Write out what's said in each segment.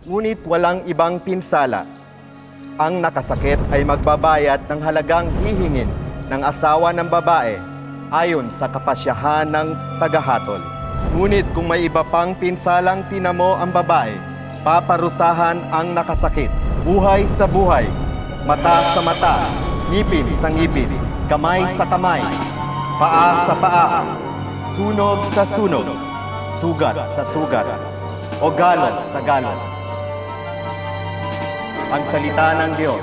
ngunit walang ibang pinsala. Ang nakasakit ay magbabayad ng halagang hihingin ng asawa ng babae ayon sa kapasyahan ng tagahatol. Ngunit kung may iba pang pinsalang tinamo ang babae, paparusahan ang nakasakit, buhay sa buhay, mata sa mata, ngipin sa ngipin, kamay sa kamay, paa sa paa, sunog sa sunog, sugat sa sugat, o galos sa galos. Ang salita ng Diyos.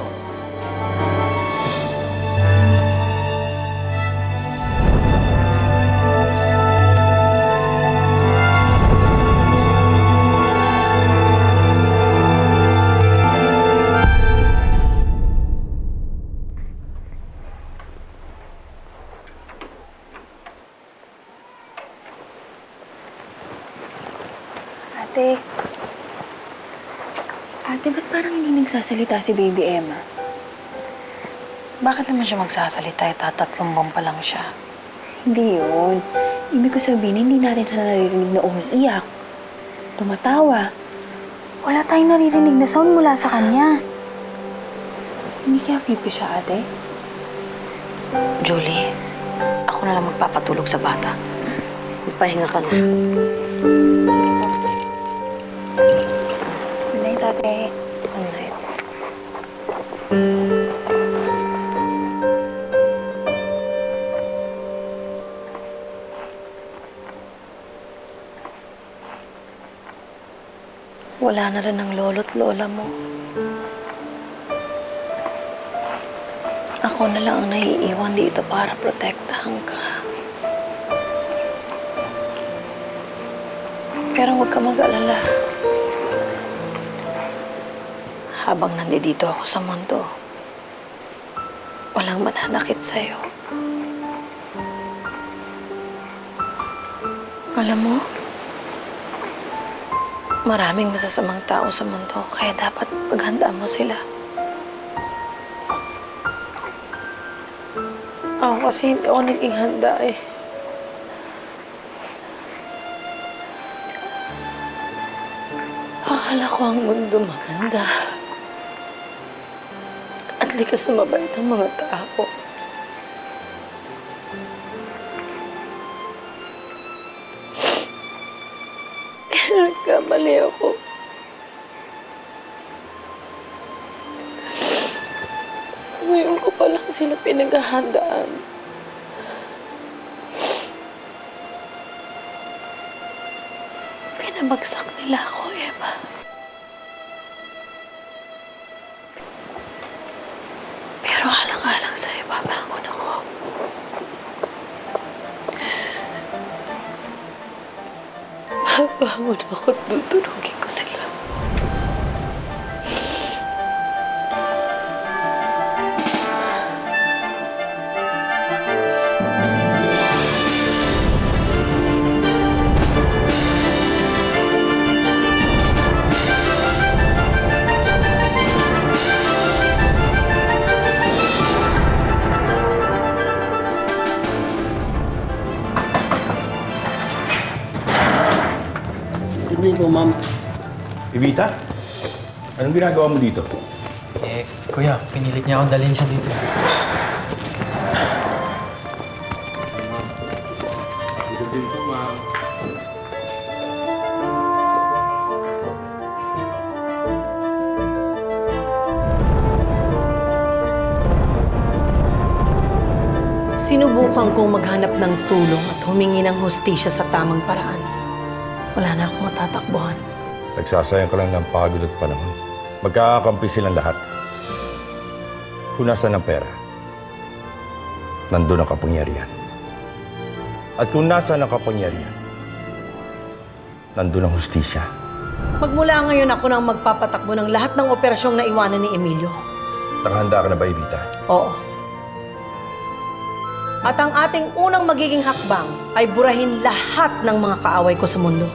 Ate, ba't parang hindi nagsasalita si Baby Emma? Bakit naman siya magsasalita? Tatlong buwan pa lang siya. Hindi yun. Ibig ko sabihin, hindi natin siya naririnig na umiiyak. Tumatawa. Wala tayong naririnig na sound mula sa kanya. Hindi kaya pipi siya, ate? Julie, ako na lang magpapatulog sa bata. Magpahinga ka na. Good night, ate. Good night. Wala na rin ang lolo't lola mo. Ako na lang ang naiiwan dito para protektahan ka. Pero huwag ka mag-alala. Habang nandito ako sa mundo, walang mananakit sa'yo. Alam mo, maraming masasamang tao sa mundo, kaya dapat paghandaan mo sila. Ako kasi hindi ako naging handa eh. Akala ko ang mundo maganda. At likas na mabait ang mga tao. Kaya nagkamali ako. Ngayon ko pa lang sila pinaghahandaan. Pinabagsak nila ako, Emma. Pero alang-alang sa'yo, babangon ako. Babangon ako at dudurugin ko sila. Good evening po, ma'am. Evita, anong ginagawa mo dito? Kuya, pinilit niya akong dalhin siya dito. Dito din po, ma'am. Sinubukan kong maghanap ng tulong at humingi ng hustisya sa tamang paraan. Wala na akong matatakbuhan. Nagsasayang ka lang ng pagod at panahon. Magkakakampi silang lahat. Kung nasaan ang pera, nandun ang kapangyarihan. At kung nasaan ang kapangyarihan, nandun ang hustisya. Magmula ngayon ako nang magpapatakbo ng lahat ng operasyong naiwanan ni Emilio. Nakahanda ka na ba, Evita? Oo. At ang ating unang magiging hakbang ay burahin lahat ng mga kaaway ko sa mundo.